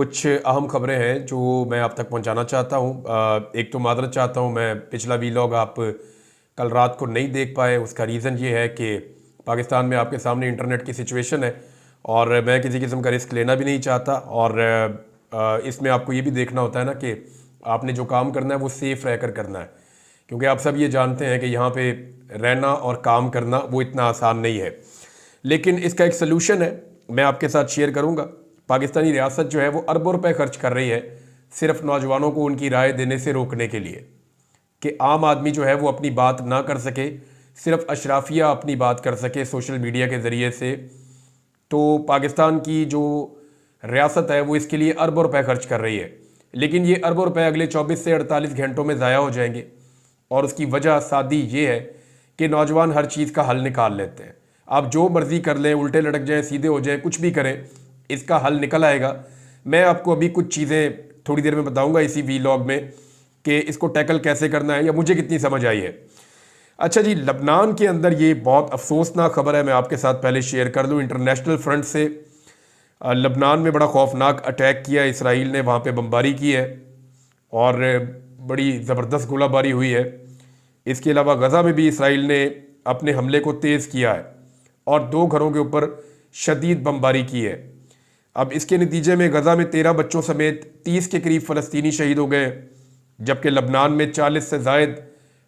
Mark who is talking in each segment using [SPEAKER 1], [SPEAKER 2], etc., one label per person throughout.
[SPEAKER 1] कुछ अहम खबरें हैं जो मैं आप तक पहुंचाना चाहता हूं। एक तो मादरत चाहता हूं, मैं पिछला वीलॉग आप कल रात को नहीं देख पाए। उसका रीज़न ये है कि पाकिस्तान में आपके सामने इंटरनेट की सिचुएशन है और मैं किसी किस्म का रिस्क लेना भी नहीं चाहता। और इसमें आपको ये भी देखना होता है ना कि आपने जो काम करना है वो सेफ़ रह कर करना है, क्योंकि आप सब ये जानते हैं कि यहाँ पे रहना और काम करना वो इतना आसान नहीं है। लेकिन इसका एक सलूशन है, मैं आपके साथ शेयर करूँगा। पाकिस्तानी रियासत जो है वो अरबों रुपए खर्च कर रही है सिर्फ नौजवानों को उनकी राय देने से रोकने के लिए, कि आम आदमी जो है वो अपनी बात ना कर सके, सिर्फ अशराफिया अपनी बात कर सके सोशल मीडिया के ज़रिए से। तो पाकिस्तान की जो रियासत है वो इसके लिए अरबों रुपए खर्च कर रही है, लेकिन ये अरबों रुपए अगले 24 से 48 घंटों में ज़ाया हो जाएंगे। और उसकी वजह सादी ये है कि नौजवान हर चीज़ का हल निकाल लेते हैं। आप जो मर्ज़ी कर लें, उल्टे लटक जाएं, सीधे हो जाएं, कुछ भी करें, इसका हल निकल आएगा। मैं आपको अभी कुछ चीज़ें थोड़ी देर में बताऊंगा इसी वीलॉग में कि इसको टैकल कैसे करना है या मुझे कितनी समझ आई है। अच्छा जी, लबनान के अंदर ये बहुत अफसोसनाक खबर है, मैं आपके साथ पहले शेयर कर दूं। इंटरनेशनल फ्रंट से लबनान में बड़ा खौफनाक अटैक किया इसराइल ने, वहाँ पे बमबारी की है और बड़ी ज़बरदस्त गोलाबारी हुई है। इसके अलावा गज़ा में भी इसराइल ने अपने हमले को तेज़ किया है और 2 घरों के ऊपर शदीद बमबारी की है। अब इसके नतीजे में गज़ा में 13 बच्चों समेत 30 के करीब फ़लस्तीनी शहीद हो गए, जबकि लबनान में 40 से ज़ायद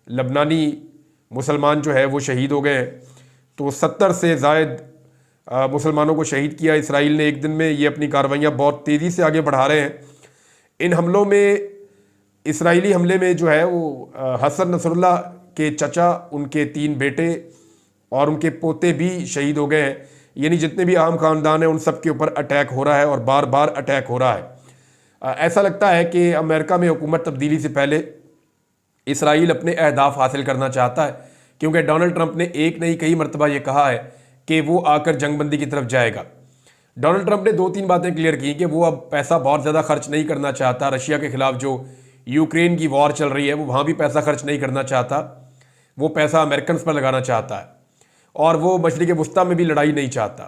[SPEAKER 1] लबनानी मुसलमान जो है वो शहीद हो गए। तो 70 से ज़ायद मुसलमानों को शहीद किया इसराइल ने एक दिन में। ये अपनी कार्रवाइयाँ बहुत तेज़ी से आगे बढ़ा रहे हैं। इन हमलों में, इसराइली हमले में जो है वो हसन नसरुल्लाह के चचा, उनके 3 बेटे और उनके पोते भी शहीद हो गए हैं। यानी जितने भी आम खानदान हैं उन सब के ऊपर अटैक हो रहा है और बार बार अटैक हो रहा है। ऐसा लगता है कि अमेरिका में हुकूमत तब्दीली से पहले इसराइल अपने अहदाफ हासिल करना चाहता है, क्योंकि डोनाल्ड ट्रंप ने एक नहीं कई मरतबा ये कहा है कि वो आकर जंगबंदी की तरफ जाएगा। डोनाल्ड ट्रंप ने 2-3 बातें क्लियर की कि वो अब पैसा बहुत ज़्यादा खर्च नहीं करना चाहता। रशिया के खिलाफ जो यूक्रेन की वॉर चल रही है वो वहाँ भी पैसा खर्च नहीं करना चाहता, वो पैसा अमेरिकन पर लगाना चाहता है। और वो मशरिक़ वुस्ता में भी लड़ाई नहीं चाहता,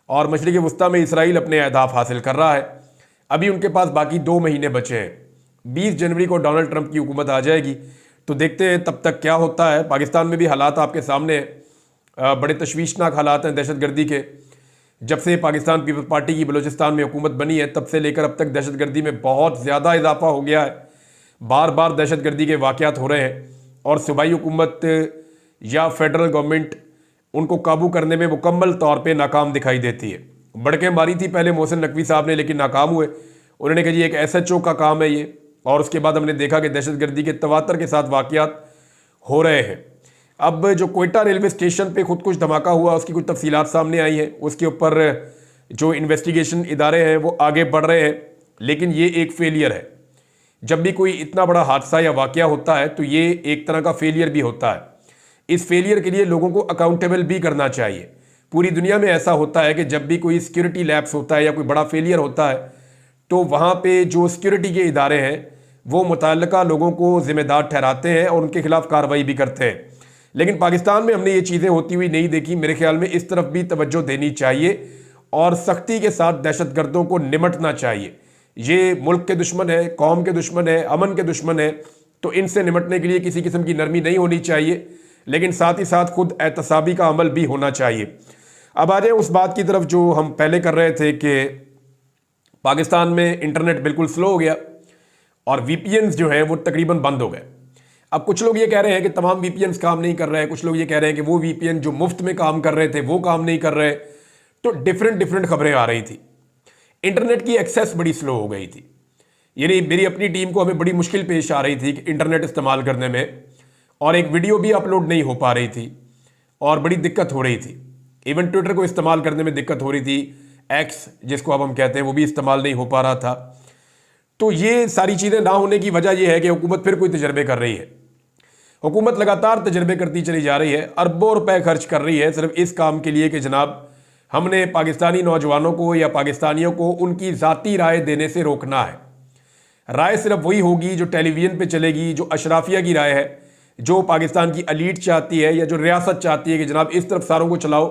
[SPEAKER 1] और मशरिक़ वुस्ता में इसराइल अपने अहदाफ हासिल कर रहा है। अभी उनके पास बाकी 2 महीने बचे हैं। 20 जनवरी को डोनाल्ड ट्रंप की हुकूमत आ जाएगी, तो देखते हैं तब तक क्या होता है। पाकिस्तान में भी हालात आपके सामने बड़े तशवीशनाक हालात हैं दहशतगर्दी के। जब से पाकिस्तान पीपल्स पार्टी की बलूचिस्तान में हुकूमत बनी है तब से लेकर अब तक दहशतगर्दी में बहुत ज़्यादा इजाफा हो गया है। बार बार दहशतगर्दी के वाक़यात हो रहे हैं और सूबाई हुकूमत या फेडरल गवर्नमेंट उनको काबू करने में मुकम्मल तौर पे नाकाम दिखाई देती है। बड़कें मारी थी पहले मोहसिन नकवी साहब ने, लेकिन नाकाम हुए। उन्होंने कहा जी एक SHO का काम है ये, और उसके बाद हमने देखा कि दहशतगर्दी के तवातर के साथ वाक़यात हो रहे हैं। अब जो कोयटा रेलवे स्टेशन पे खुद कुछ धमाका हुआ, उसकी कुछ तफसीलात सामने आई हैं। उसके ऊपर जो इन्वेस्टिगेशन इदारे हैं वो आगे बढ़ रहे हैं, लेकिन ये एक फेलियर है। जब भी कोई इतना बड़ा हादसा या वाक़या होता है तो ये एक तरह का फेलियर भी होता है। इस फेलियर के लिए लोगों को अकाउंटेबल भी करना चाहिए। पूरी दुनिया में ऐसा होता है कि जब भी कोई सिक्योरिटी लैप्स होता है या कोई बड़ा फेलियर होता है तो वहाँ पे जो सिक्योरिटी के इदारे हैं वो मुतल्लिका लोगों को ज़िम्मेदार ठहराते हैं और उनके खिलाफ कार्रवाई भी करते हैं। लेकिन पाकिस्तान में हमने ये चीज़ें होती हुई नहीं देखी। मेरे ख्याल में इस तरफ भी तवज्जो देनी चाहिए और सख्ती के साथ दहशतगर्दों को निमटना चाहिए। ये मुल्क के दुश्मन है, कौम के दुश्मन है, अमन के दुश्मन है, तो इनसे निमटने के लिए किसी किस्म की नरमी नहीं होनी चाहिए, लेकिन साथ ही साथ खुद एहतसाबी का अमल भी होना चाहिए। अब आ जाए उस बात की तरफ जो हम पहले कर रहे थे कि पाकिस्तान में इंटरनेट बिल्कुल स्लो हो गया और VPNs जो हैं वो तकरीबन बंद हो गए। अब कुछ लोग ये कह रहे हैं कि तमाम VPNs काम नहीं कर रहे हैं, कुछ लोग ये कह रहे हैं कि वो VPN जो मुफ्त में काम कर रहे थे वो काम नहीं कर रहे। तो डिफरेंट खबरें आ रही थी। इंटरनेट की एक्सेस बड़ी स्लो हो गई थी, यानी मेरी अपनी टीम को हमें बड़ी मुश्किल पेश आ रही थी कि इंटरनेट इस्तेमाल करने में, और एक वीडियो भी अपलोड नहीं हो पा रही थी और बड़ी दिक्कत हो रही थी। इवन ट्विटर को इस्तेमाल करने में दिक्कत हो रही थी, X जिसको अब हम कहते हैं, वो भी इस्तेमाल नहीं हो पा रहा था। तो ये सारी चीज़ें ना होने की वजह यह है कि हुकूमत फिर कोई तजर्बे कर रही है। हुकूमत लगातार तजर्बे करती चली जा रही है, अरबों रुपए खर्च कर रही है सिर्फ इस काम के लिए कि जनाब हमने पाकिस्तानी नौजवानों को या पाकिस्तानियों को उनकी ज़ाती राय देने से रोकना है। राय सिर्फ वही होगी जो टेलीविज़न पे चलेगी, जो अशराफिया की राय है, जो पाकिस्तान की अलीट चाहती है या जो रियासत चाहती है कि जनाब इस तरफ सारों को चलाओ,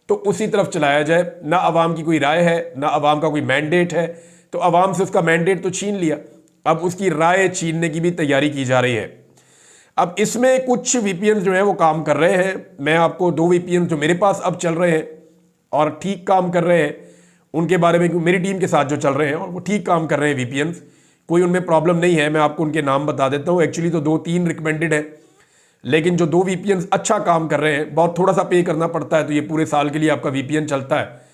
[SPEAKER 1] तो उसी तरफ चलाया जाए। ना आवाम की कोई राय है, ना आवाम का कोई मैंडेट है, तो तो आवाम से उसका मैंडेट तो छीन लिया, अब उसकी राय छीनने की भी तैयारी की जा रही है। अब इसमें कुछ वीपीएन जो है वो काम कर रहे हैं। मैं आपको 2 वीपीएन जो मेरे पास अब चल रहे हैं और ठीक काम कर रहे हैं उनके बारे में, मेरी टीम के साथ जो चल रहे हैं और वो ठीक काम कर रहे हैं वीपीएन, कोई उनमें प्रॉब्लम नहीं है। मैं आपको उनके नाम बता देता हूँ। एक्चुअली तो 2-3 रिकमेंडेड है, लेकिन जो 2 वीपीएन अच्छा काम कर रहे हैं, बहुत थोड़ा सा पे करना पड़ता है तो ये पूरे साल के लिए आपका वीपीएन चलता है।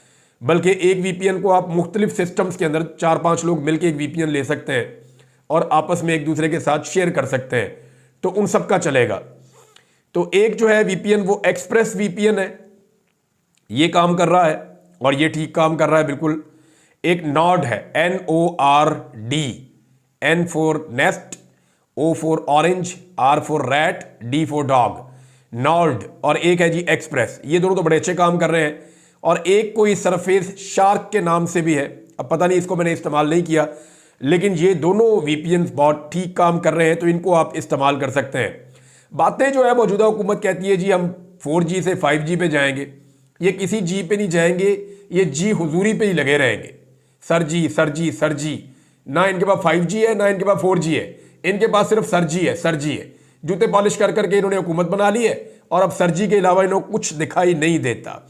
[SPEAKER 1] बल्कि एक वीपीएन को आप मुख्तलिफ सिस्टम्स के अंदर 4-5 लोग मिलकर एक वीपीएन ले सकते हैं और आपस में एक दूसरे के साथ शेयर कर सकते हैं, तो उन सब का चलेगा। तो एक जो है वीपीएन वो एक्सप्रेस वीपीएन है, ये काम कर रहा है और ये ठीक काम कर रहा है बिल्कुल। एक नॉर्ड है, NORD, N for nest, O for orange, R for rat, D for dog, Nord. और एक है जी एक्सप्रेस। ये दोनों तो बड़े अच्छे काम कर रहे हैं। और एक कोई सरफेस शार्क के नाम से भी है, अब पता नहीं, इसको मैंने इस्तेमाल नहीं किया, लेकिन ये दोनों वीपीएन बहुत ठीक काम कर रहे हैं, तो इनको आप इस्तेमाल कर सकते हैं। बातें जो है मौजूदा हुकूमत कहती है जी हम 4G से 5G पे जाएंगे, ये किसी जी पे नहीं जाएंगे, ये जी हुजूरी पे ही लगे रहेंगे। सर जी सर जी सर जी, ना इनके पास 5G है ना इनके पास 4G है, इनके पास सिर्फ सर जी है, सर जी है। जूते पॉलिश कर करके इन्होंने हुकूमत बना ली है और अब सर जी के अलावा इन्होंने कुछ दिखाई नहीं देता।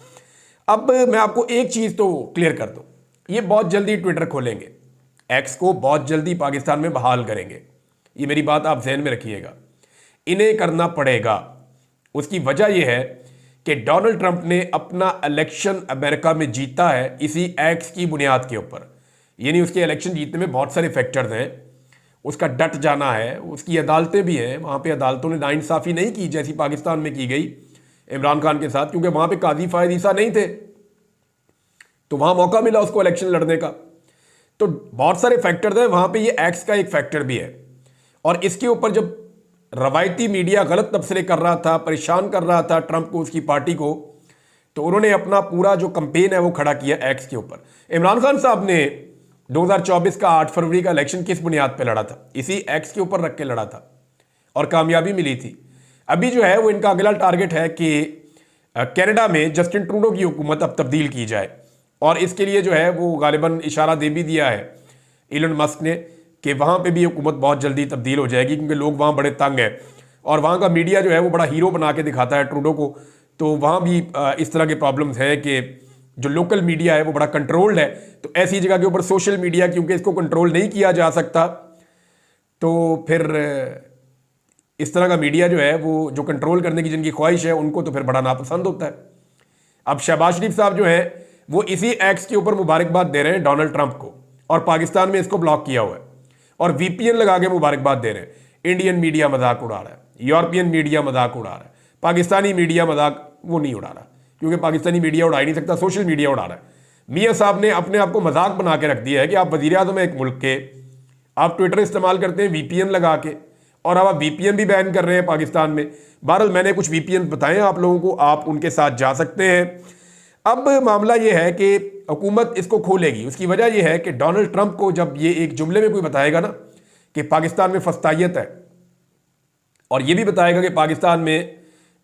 [SPEAKER 1] अब मैं आपको एक चीज तो क्लियर कर दूं, ये बहुत जल्दी ट्विटर खोलेंगे, एक्स को बहुत जल्दी पाकिस्तान में बहाल करेंगे, ये मेरी बात आप ज़हन में रखिएगा। इन्हें करना पड़ेगा। उसकी वजह यह है कि डोनाल्ड ट्रंप ने अपना इलेक्शन अमेरिका में जीता है इसी एक्स की बुनियाद के ऊपर। यानी उसके इलेक्शन जीतने में बहुत सारे फैक्टर्स हैं। उसका डट जाना है, उसकी अदालतें भी हैं, वहाँ पे अदालतों ने नाइंसाफ़ी नहीं की जैसी पाकिस्तान में की गई इमरान खान के साथ, क्योंकि वहाँ पे काजी फायद ईसा नहीं थे, तो वहाँ मौका मिला उसको इलेक्शन लड़ने का। तो बहुत सारे फैक्टर्स हैं वहाँ पे, ये एक्स का एक फैक्टर भी है। और इसके ऊपर जब रवायती मीडिया गलत तबसरे कर रहा था, परेशान कर रहा था ट्रंप को, उसकी पार्टी को, तो उन्होंने अपना पूरा जो कंपेन है वो खड़ा किया एक्स के ऊपर। इमरान खान साहब ने 2024 का 8 फरवरी का इलेक्शन किस बुनियाद पे लड़ा था? इसी एक्स के ऊपर रख के लड़ा था और कामयाबी मिली थी। अभी जो है वो इनका अगला टारगेट है कि कनाडा में जस्टिन ट्रूडो की हुकूमत अब तब्दील की जाए, और इसके लिए जो है वो गालिबन इशारा दे भी दिया है इलन मस्क ने कि वहाँ पे भी हुकूमत बहुत जल्दी तब्दील हो जाएगी, क्योंकि लोग वहाँ बड़े तंग हैं और वहाँ का मीडिया जो है वो बड़ा हीरो बना के दिखाता है ट्रूडो को। तो वहाँ भी इस तरह के प्रॉब्लम्स हैं कि जो लोकल मीडिया है वो बड़ा कंट्रोल्ड है। तो ऐसी जगह के ऊपर सोशल मीडिया, क्योंकि इसको कंट्रोल नहीं किया जा सकता, तो फिर इस तरह का मीडिया जो है वो जो कंट्रोल करने की जिनकी ख्वाहिश है उनको तो फिर बड़ा नापसंद होता है। अब शहबाज शरीफ साहब जो है वो इसी एक्स के ऊपर मुबारकबाद दे रहे हैं डोनाल्ड ट्रंप को, और पाकिस्तान में इसको ब्लॉक किया हुआ है और वीपीएन लगा के मुबारकबाद दे रहे हैं। इंडियन मीडिया मजाक उड़ा रहा है, यूरोपियन मीडिया मजाक उड़ा रहा है, पाकिस्तानी मीडिया मजाक वो नहीं उड़ा रहा, क्योंकि पाकिस्तानी मीडिया उड़ा ही नहीं सकता, सोशल मीडिया उड़ा रहा है। मियाँ साहब ने अपने आप को मजाक बना के रख दिया है कि आप वज़ीर आज़म हैं एक मुल्क के, आप ट्विटर इस्तेमाल करते हैं वीपीएन लगा के, और अब आप वीपीएन भी बैन कर रहे हैं पाकिस्तान में। बहरहाल मैंने कुछ वीपीएन बताए आप लोगों को, आप उनके साथ जा सकते हैं। अब मामला यह है कि हुकूमत इसको खोलेगी। उसकी वजह यह है कि डोनाल्ड ट्रंप को जब ये एक जुमले में कोई बताएगा ना कि पाकिस्तान में फस्तायत है, और ये भी बताएगा कि पाकिस्तान में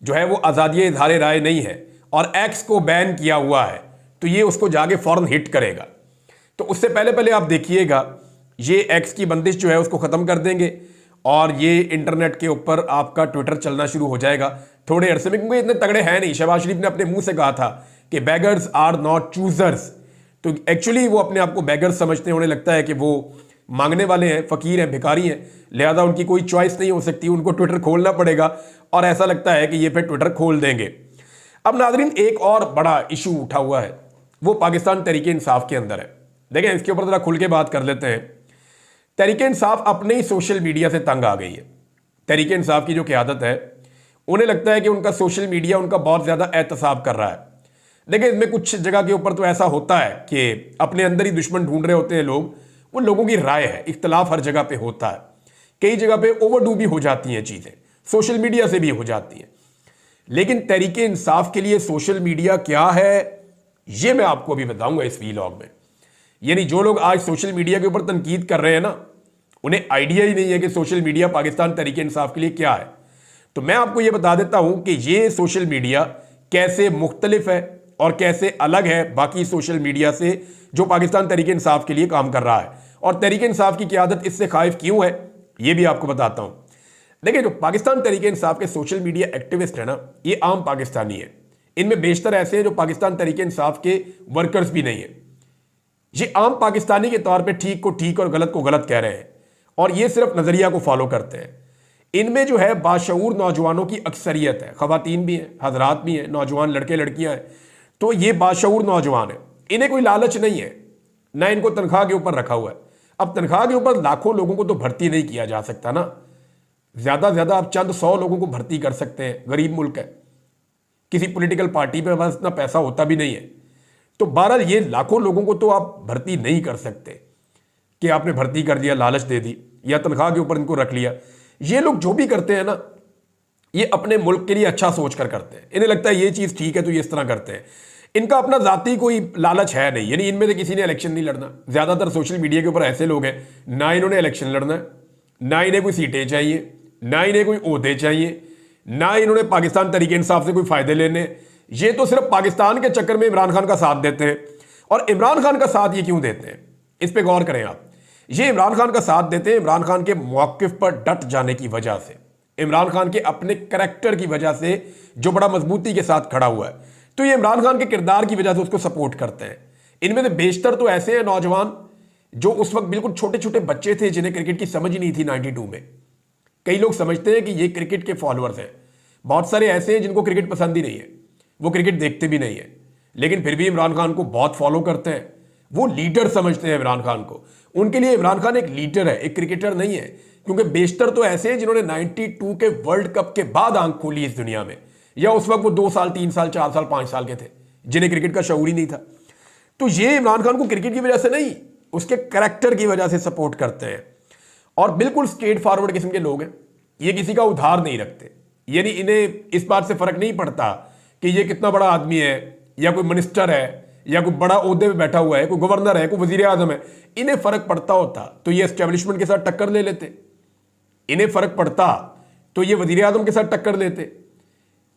[SPEAKER 1] जो है वो आज़ादी इज़हार राय नहीं है और एक्स को बैन किया हुआ है, तो ये उसको जाके फौरन हिट करेगा। तो उससे पहले पहले आप देखिएगा ये एक्स की बंदिश जो है उसको ख़त्म कर देंगे और ये इंटरनेट के ऊपर आपका ट्विटर चलना शुरू हो जाएगा थोड़े अरसे में, क्योंकि इतने तगड़े हैं नहीं। शहबाज शरीफ ने अपने मुंह से कहा था कि बेगर्स आर नॉट चूजर्स, तो एक्चुअली वो अपने आप को बेगर्स समझते हैं। उन्हें लगता है कि वो मांगने वाले हैं, फ़कीर हैं, भिखारी हैं, लिहाजा उनकी कोई चॉइस नहीं हो सकती, उनको ट्विटर खोलना पड़ेगा, और ऐसा लगता है कि ये फिर ट्विटर खोल देंगे। अब नाज़रीन एक और बड़ा इशू उठा हुआ है, वो पाकिस्तान तहरीके इंसाफ के अंदर है। देखें इसके ऊपर ज़रा खुल के बात कर लेते हैं। तहरीके इंसाफ अपने ही सोशल मीडिया से तंग आ गई है। तहरीके इंसाफ की जो क़यादत है, उन्हें लगता है कि उनका सोशल मीडिया उनका बहुत ज़्यादा एहतसाब कर रहा है। देखिए इसमें कुछ जगह के ऊपर तो ऐसा होता है कि अपने अंदर ही दुश्मन ढूंढ रहे होते हैं लोग, वो लोगों की राय है, इख्तलाफ हर जगह पे होता है। कई जगह पे ओवरडू भी हो जाती हैं चीज़ें, सोशल मीडिया से भी हो जाती हैं। लेकिन तहरीके इंसाफ के लिए सोशल मीडिया क्या है, ये मैं आपको अभी बताऊंगा इस वीलॉग में। यानी जो लोग आज सोशल मीडिया के ऊपर तनकीद कर रहे हैं ना, उन्हें आइडिया ही नहीं है कि सोशल मीडिया पाकिस्तान तहरीके इंसाफ के लिए क्या है। तो मैं आपको ये बता देता हूं कि ये सोशल मीडिया कैसे मुख्तलिफ है और कैसे अलग है बाकी सोशल मीडिया से जो पाकिस्तान तहरीके इंसाफ के लिए काम कर रहा है। और तहरीक इंसाफ की क़यादत इससे खाइफ क्यों है ये भी आपको बताता हूं। देखिए, जो पाकिस्तान तहरीक इंसाफ के सोशल मीडिया एक्टिविस्ट है ना, ये आम पाकिस्तानी है। इनमें बेशतर ऐसे हैं जो पाकिस्तान तहरीक इंसाफ के वर्कर्स भी नहीं है। ये आम पाकिस्तानी के तौर पे ठीक को ठीक और गलत को गलत कह रहे हैं, और ये सिर्फ नजरिया को फॉलो करते हैं। इनमें जो है बाशऊर नौजवानों की अक्सरियत है, खवातीन भी हैं, हजरात भी हैं, नौजवान लड़के लड़कियां हैं। तो ये बाशऊर नौजवान है, इन्हें कोई लालच नहीं है, ना इनको तनख्वाह के ऊपर रखा हुआ है। अब तनख्वाह के ऊपर लाखों लोगों को तो भर्ती नहीं किया जा सकता ना, ज्यादा से ज्यादा आप चंद 100 लोगों को भर्ती कर सकते हैं। गरीब मुल्क है, किसी पॉलिटिकल पार्टी पे बस इतना पैसा होता भी नहीं है। तो बहरहाल ये लाखों लोगों को तो आप भर्ती नहीं कर सकते कि आपने भर्ती कर दिया, लालच दे दी या तनख्वाह के ऊपर इनको रख लिया। ये लोग जो भी करते हैं ना, ये अपने मुल्क के लिए अच्छा सोच कर करते हैं। इन्हें लगता है ये चीज ठीक है तो ये इस तरह करते हैं। इनका अपना जाती कोई लालच है नहीं, यानी इनमें से किसी ने इलेक्शन नहीं लड़ना। ज्यादातर सोशल मीडिया के ऊपर ऐसे लोग हैं, ना इन्होंने इलेक्शन लड़ना है, ना इन्हें कोई सीटें चाहिए, ना इन्हें कोई ओहदे चाहिए, ना इन्होंने पाकिस्तान तहरीक इंसाफ से कोई फायदे लेने। ये तो सिर्फ पाकिस्तान के चक्कर में इमरान खान का साथ देते हैं। और इमरान खान का साथ ये क्यों देते हैं, इस पे गौर करें आप। ये इमरान खान का साथ देते हैं इमरान खान के मौक़िफ़ पर डट जाने की वजह से, इमरान खान के अपने करैक्टर की वजह से, जो बड़ा मजबूती के साथ खड़ा हुआ है। तो ये इमरान खान के किरदार की वजह से उसको सपोर्ट करते हैं। इनमें से बेशतर तो ऐसे हैं नौजवान जो उस वक्त बिल्कुल छोटे छोटे बच्चे थे, जिन्हें क्रिकेट की समझ ही नहीं थी 92 में। कई लोग समझते हैं कि ये क्रिकेट के फॉलोअर्स हैं। बहुत सारे ऐसे हैं जिनको क्रिकेट पसंद ही नहीं है, वो क्रिकेट देखते भी नहीं है, लेकिन फिर भी इमरान खान को बहुत फॉलो करते हैं। वो लीडर समझते हैं इमरान खान को। उनके लिए इमरान खान एक लीडर है, एक क्रिकेटर नहीं है। क्योंकि बेशतर तो ऐसे हैं जिन्होंने 92 के वर्ल्ड कप के बाद आंख खोली इस दुनिया में, या उस वक्त वो 2 साल 3 साल 4 साल 5 साल के थे, जिन्हें क्रिकेट का शऊर ही नहीं था। तो ये इमरान खान को क्रिकेट की वजह से नहीं, उसके करैक्टर की वजह से सपोर्ट करते हैं। और बिल्कुल स्ट्रेट फॉरवर्ड किस्म के लोग हैं, ये किसी का उधार नहीं रखते। यानी इन्हें इस बात से फर्क नहीं पड़ता कि ये कितना बड़ा आदमी है, या कोई मिनिस्टर है, या कोई बड़ा ओहदे पे बैठा हुआ है, कोई गवर्नर है, कोई वजीर आजम है। इन्हें फर्क पड़ता होता तो ये एस्टेब्लिशमेंट के साथ टक्कर ले लेते। इन्हें फर्क पड़ता तो ये वजीर आजम के साथ टक्कर लेते।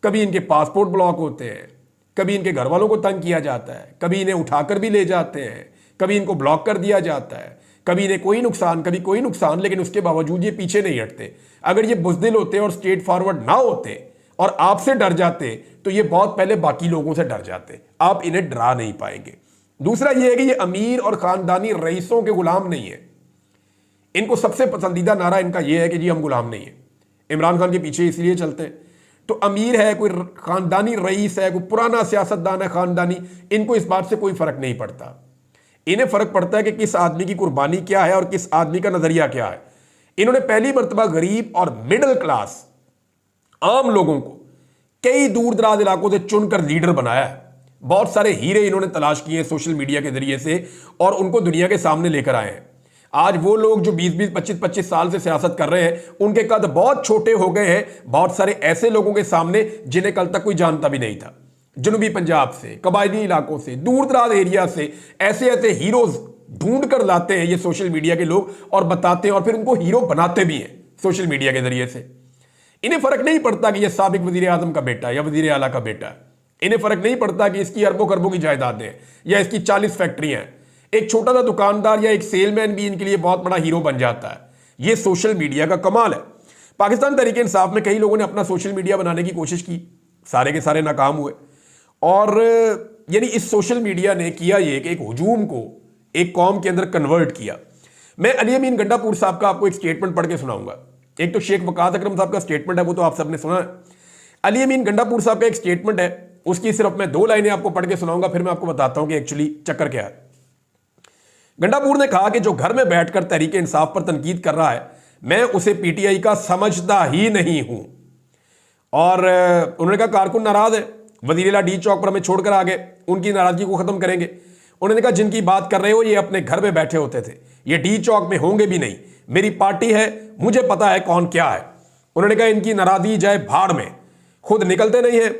[SPEAKER 1] कभी इनके पासपोर्ट ब्लॉक होते हैं, कभी इनके घर वालों को तंग किया जाता है, कभी इन्हें उठाकर भी ले जाते हैं, कभी इनको ब्लॉक कर दिया जाता है, कभी इन्हें कोई नुकसान, कभी कोई नुकसान, लेकिन उसके बावजूद ये पीछे नहीं हटते। अगर ये बुज़दिल होते और स्ट्रेट फॉरवर्ड ना होते और आपसे डर जाते तो ये बहुत पहले बाकी लोगों से डर जाते। आप इन्हें डरा नहीं पाएंगे। दूसरा ये है कि ये अमीर और खानदानी रईसों के गुलाम नहीं है। इनको सबसे पसंदीदा नारा इनका यह है कि जी हम गुलाम नहीं है। इमरान खान के पीछे इसलिए चलते हैं। तो अमीर है, कोई खानदानी रईस है, कोई पुराना सियासतदान है खानदानी, इनको इस बात से कोई फर्क नहीं पड़ता। इन्हें फर्क पड़ता है कि किस आदमी की कुर्बानी क्या है और किस आदमी का नजरिया क्या है। इन्होंने पहली मर्तबा गरीब और मिडिल क्लास आम लोगों को कई दूर दराज इलाकों से चुनकर लीडर बनाया है। बहुत सारे हीरे इन्होंने तलाश किए सोशल मीडिया के जरिए से और उनको दुनिया के सामने लेकर आए हैं। आज वो लोग जो 20-20, 25-25 साल से सियासत कर रहे हैं, उनके कद बहुत छोटे हो गए हैं बहुत सारे ऐसे लोगों के सामने जिन्हें कल तक कोई जानता भी नहीं था। जनूबी पंजाब से, कबायली इलाकों से, दूर दराज एरिया से ऐसे ऐसे हीरोज ढूंढ कर लाते हैं ये सोशल मीडिया के लोग और बताते हैं, और फिर उनको हीरो बनाते भी हैं सोशल मीडिया के जरिए से। इन्हें फर्क नहीं पड़ता कि यह साबिक वजीर आजम का बेटा या वजीर आला का बेटा है। इन्हें फर्क नहीं पड़ता कि इसकी अरबों खरबों की जायदादें हैं या इसकी 40 फैक्ट्रियां हैं। एक छोटा सा दुकानदार या एक सेलमैन भी इनके लिए बहुत बड़ा हीरो बन जाता है। यह सोशल मीडिया का कमाल है। पाकिस्तान तहरीक इंसाफ में कई लोगों ने अपना सोशल मीडिया बनाने की कोशिश की, सारे के सारे नाकाम हुए। और यानी इस सोशल मीडिया ने किया ये कि एक हुजूम को एक कौम के अंदर कन्वर्ट किया। मैं अली अमीन गंडापुर साहब का आपको एक स्टेटमेंट पढ़ के सुनाऊंगा। एक तो शेख वकास अकरम साहब का स्टेटमेंट है, वो तो आप सबने सुना है। अली अमीन गंडापुर साहब का एक स्टेटमेंट है, उसकी सिर्फ मैं 2 लाइनें आपको पढ़ के सुनाऊंगा, फिर मैं आपको बताता हूं कि एक्चुअली चक्कर क्या है। गंडापुर ने कहा कि जो घर में बैठकर तहरीक इंसाफ पर तनकीद कर रहा है, मैं उसे पीटीआई का समझता ही नहीं हूं। और उन्होंने कहा कारकुन नाराज है, वजीर डी चौक पर हमें छोड़कर आ गए, उनकी नाराजगी को खत्म करेंगे। उन्होंने कहा जिनकी बात कर रहे हो ये अपने घर में बैठे होते थे, ये डी चौक में होंगे भी नहीं। मेरी पार्टी है, मुझे पता है कौन क्या है। उन्होंने कहा इनकी नाराजगी जाए भाड़ में, खुद निकलते नहीं है,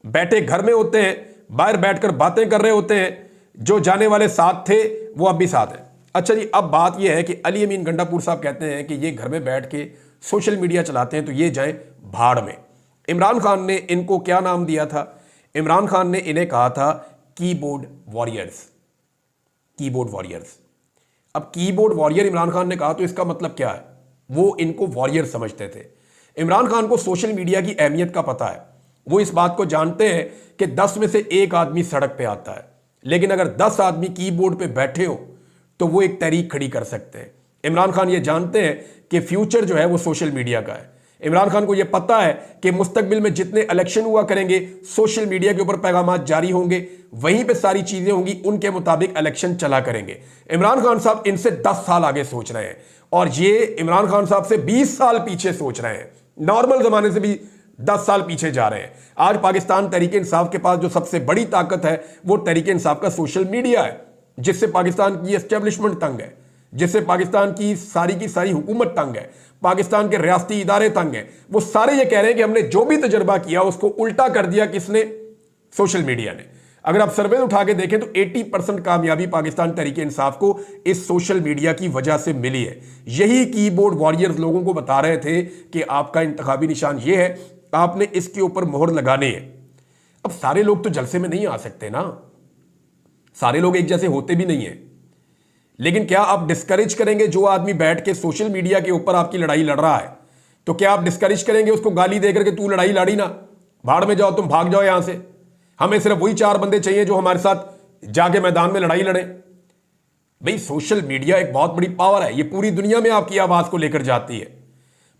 [SPEAKER 1] बैठे घर में होते हैं, बाहर बैठकर बातें कर रहे होते हैं। जो जाने वाले साथ थे वो अब भी साथ है। अच्छा जी, अब बात यह है कि अली अमीन गंडापुर साहब कहते हैं कि ये घर में बैठ के सोशल मीडिया चलाते हैं, तो ये जाए भाड़ में। इमरान खान ने इनको क्या नाम दिया था? इमरान खान ने इन्हें कहा था कीबोर्ड वॉरियर्स। Keyboard warriors. अब कीबोर्ड वॉरियर इमरान खान ने कहा तो इसका मतलब क्या है? वो इनको वॉरियर समझते थे। इमरान खान को सोशल मीडिया की अहमियत का पता है। वो इस बात को जानते हैं कि 10 में से एक आदमी सड़क पे आता है, लेकिन अगर 10 आदमी कीबोर्ड पे बैठे हो तो वो एक तहरीक खड़ी कर सकते हैं। इमरान खान ये जानते हैं कि फ्यूचर जो है वो सोशल मीडिया का है। इमरान खान को यह पता है कि मुस्तकबिल में जितने इलेक्शन हुआ करेंगे सोशल मीडिया के ऊपर पैगामात जारी होंगे, वहीं पे सारी चीजें होंगी, उनके मुताबिक इलेक्शन चला करेंगे। इमरान खान साहब इनसे 10 साल आगे सोच रहे हैं और ये इमरान खान साहब से 20 साल पीछे सोच रहे हैं, नॉर्मल जमाने से भी 10 साल पीछे जा रहे हैं। आज पाकिस्तान तहरीक इंसाफ के पास जो सबसे बड़ी ताकत है वो तहरीक इंसाफ का सोशल मीडिया है, जिससे पाकिस्तान की एस्टेब्लिशमेंट तंग है, जिससे पाकिस्तान की सारी हुकूमत तंग है, पाकिस्तान के रियासती इदारे तंग हैं। वो सारे ये कह रहे हैं कि हमने जो भी तजर्बा किया उसको उल्टा कर दिया किसने? सोशल मीडिया ने। अगर आप सर्वे उठा के देखें तो 80% कामयाबी पाकिस्तान तहरीक इंसाफ को इस सोशल मीडिया की वजह से मिली है। यही कीबोर्ड वॉरियर्स लोगों को बता रहे थे कि आपका इंतखाबी निशान ये है, आपने इसके ऊपर मोहर लगानी है। अब सारे लोग तो जलसे में नहीं आ सकते ना, सारे लोग एक जैसे होते भी नहीं है, लेकिन क्या आप डिस्करेज करेंगे जो आदमी बैठ के सोशल मीडिया के ऊपर आपकी लड़ाई लड़ रहा है? तो क्या आप डिस्करेज करेंगे उसको गाली देकर के तू लड़ाई लड़ी ना, भाड़ में जाओ, तुम भाग जाओ यहां से, हमें सिर्फ वही 4 बंदे चाहिए जो हमारे साथ जाके मैदान में लड़ाई लड़े? भाई सोशल मीडिया एक बहुत बड़ी पावर है, ये पूरी दुनिया में आपकी आवाज को लेकर जाती है।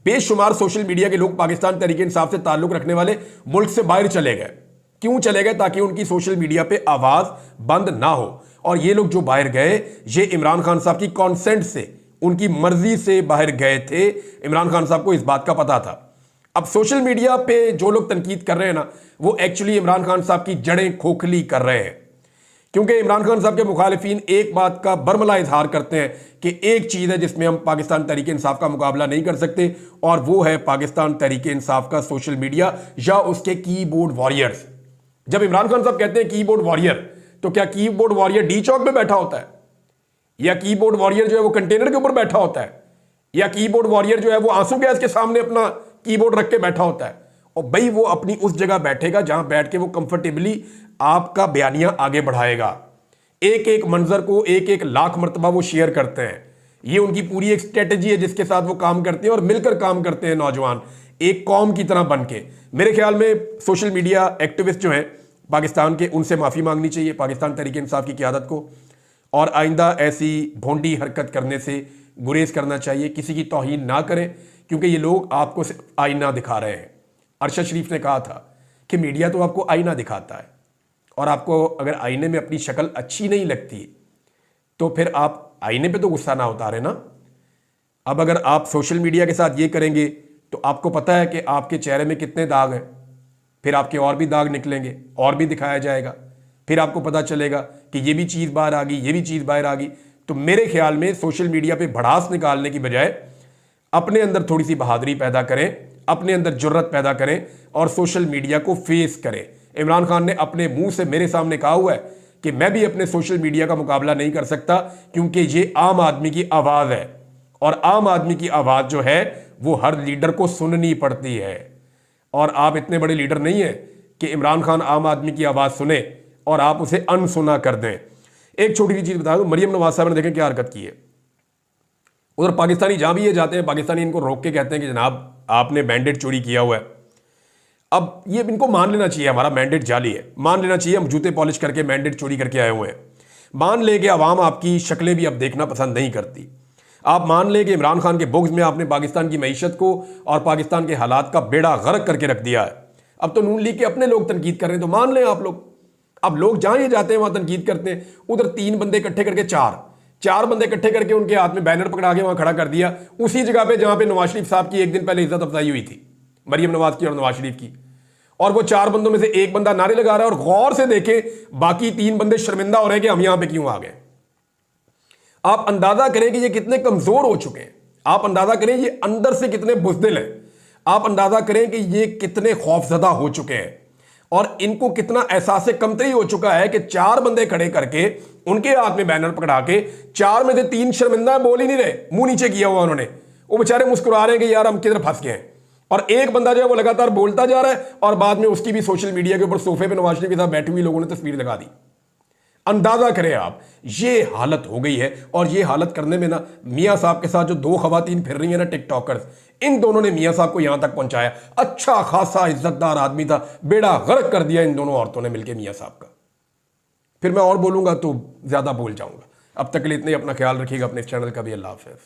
[SPEAKER 1] बेशुमार सोशल मीडिया के लोग पाकिस्तान तहरीक इंसाफ से ताल्लुक रखने वाले मुल्क से बाहर चले गए। क्यों चले गए? ताकि उनकी सोशल मीडिया पे आवाज बंद ना हो। और ये लोग जो बाहर गए ये इमरान खान साहब की कॉन्सेंट से, उनकी मर्जी से बाहर गए थे। इमरान खान साहब को इस बात का पता था। अब सोशल मीडिया पे जो लोग तनकीद कर रहे हैं ना, वो एक्चुअली इमरान खान साहब की जड़ें खोखली कर रहे हैं, क्योंकि इमरान खान साहब के मुखालिफिन एक बात का बरमला इजहार करते हैं कि एक चीज है जिसमें हम पाकिस्तान तहरीक इंसाफ का मुकाबला नहीं कर सकते, और वो है पाकिस्तान तहरीक इंसाफ का सोशल मीडिया या उसके कीबोर्ड वॉरियर्स। जब इमरान खान साहब कहते हैं कीबोर्ड वॉरियर, तो क्या कीबोर्ड वॉरियर डी चौक पे बैठा होता है, या कीबोर्ड वॉरियर जो है वो कंटेनर के ऊपर बैठा होता है, या कीबोर्ड वॉरियर जो है वो आंसू गैस के सामने अपना कीबोर्ड रख के बैठा होता है? और भाई वो अपनी उस जगह बैठेगा जहां बैठ के वो कंफर्टेबली आपका बयानिया आगे बढ़ाएगा। एक एक मंजर को एक एक लाख मरतबा वो शेयर करते हैं। ये उनकी पूरी एक स्ट्रेटेजी है जिसके साथ वो काम करते हैं और मिलकर काम करते हैं नौजवान, एक कौम की तरह बन के। मेरे ख्याल में सोशल मीडिया एक्टिविस्ट जो हैं पाकिस्तान के, उनसे माफ़ी मांगनी चाहिए पाकिस्तान तहरीक इंसाफ की क़यादत को, और आइंदा ऐसी भोंडी हरकत करने से गुरेज करना चाहिए। किसी की तौहीन ना करें, क्योंकि ये लोग आपको सिर्फ आईना दिखा रहे हैं। अरशद शरीफ ने कहा था कि मीडिया तो आपको आईना दिखाता है, और आपको अगर आईने में अपनी शक्ल अच्छी नहीं लगती तो फिर आप आईने पे तो गुस्सा ना उतारे ना। अब अगर आप सोशल मीडिया के साथ ये करेंगे तो आपको पता है कि आपके चेहरे में कितने दाग हैं, फिर आपके और भी दाग निकलेंगे, और भी दिखाया जाएगा, फिर आपको पता चलेगा कि ये भी चीज़ बाहर आ गई, ये भी चीज़ बाहर आ गई। तो मेरे ख्याल में सोशल मीडिया पे भड़ास निकालने की बजाय अपने अंदर थोड़ी सी बहादुरी पैदा करें, अपने अंदर जुर्रत पैदा करें और सोशल मीडिया को फेस करें। इमरान खान ने अपने मुंह से मेरे सामने कहा हुआ है कि मैं भी अपने सोशल मीडिया का मुकाबला नहीं कर सकता, क्योंकि ये आम आदमी की आवाज़ है, और आम आदमी की आवाज़ जो है वो हर लीडर को सुननी पड़ती है। और आप इतने बड़े लीडर नहीं है कि इमरान खान आम आदमी की आवाज़ सुने और आप उसे अनसुना कर दें। एक छोटी सी चीज़ बता दूं, मरियम नवाज साहब ने देखें क्या हरकत की है। उधर पाकिस्तानी जहाँ भी ये जाते हैं, पाकिस्तानी इनको रोक के कहते हैं कि जनाब आपने मैंडेट चोरी किया हुआ है। अब ये इनको मान लेना चाहिए हमारा मैंडेट जाली है, मान लेना चाहिए हम जूते पॉलिश करके मैंडेट चोरी करके आए हुए हैं। मान ले कि अवाम आपकी शक्लें भी अब देखना पसंद नहीं करती। आप मान लें कि इमरान खान के बुग़्ज़ में आपने पाकिस्तान की मईशत को और पाकिस्तान के हालात का बेड़ा गर्क करके रख दिया है। अब तो नून लीग के अपने लोग तनकीद कर रहे हैं, तो मान लें आप लोग। अब लोग जहाँ ये जाते हैं वहाँ तनकीद करते हैं। उधर 3 बंदे इकट्ठे करके चार बंदे इकट्ठे करके उनके हाथ में बैनर पकड़ा के वहाँ खड़ा कर दिया, उसी जगह पे जहाँ पे नवाज शरीफ साहब की एक दिन पहले इज्जत अफजाई हुई थी, मरियम नवाज की और नवाज शरीफ की। और वो 4 बंदों में से एक बंदा नारे लगा रहा है, और गौर से देखें बाकी 3 बंदे शर्मिंदा हो रहे हैं कि हम यहाँ पे क्यों आ गए। आप अंदाजा करें कि ये कितने कमजोर हो चुके हैं, आप अंदाजा करें ये अंदर से कितने बुज़दिल हैं, आप अंदाजा करें कि ये कितने खौफजदा हो चुके हैं, और इनको कितना एहसास कमतरी हो चुका है कि 4 बंदे खड़े करके उनके हाथ में बैनर पकड़ा के 4 में से 3 शर्मिंदा बोल ही नहीं रहे, मुंह नीचे किया हुआ उन्होंने, वो बेचारे मुस्कुरा रहे हैं कि यार हम किधर फंस गए हैं। और एक बंदा जो है वो लगातार बोलता जा रहा है, और बाद में उसकी भी सोशल मीडिया के ऊपर सोफे पे नवाज शरीफ के साथ बैठी हुई लोगों ने तस्वीर लगा दी। अंदाजा करें आप, ये हालत हो गई है। और ये हालत करने में ना मियां साहब के साथ जो दो खवातीन फिर रही है ना टिकटॉकर्स, इन दोनों ने मियां साहब को यहां तक पहुंचाया। अच्छा खासा इज्जतदार आदमी था, बेड़ा गर्क कर दिया इन दोनों औरतों ने मिलकर मियां साहब का। फिर मैं और बोलूंगा तो ज्यादा बोल जाऊंगा। अब तक के लिए इतने, अपना ख्याल रखिएगा, अपने इस चैनल का भी। अल्लाह हाफ़िज़।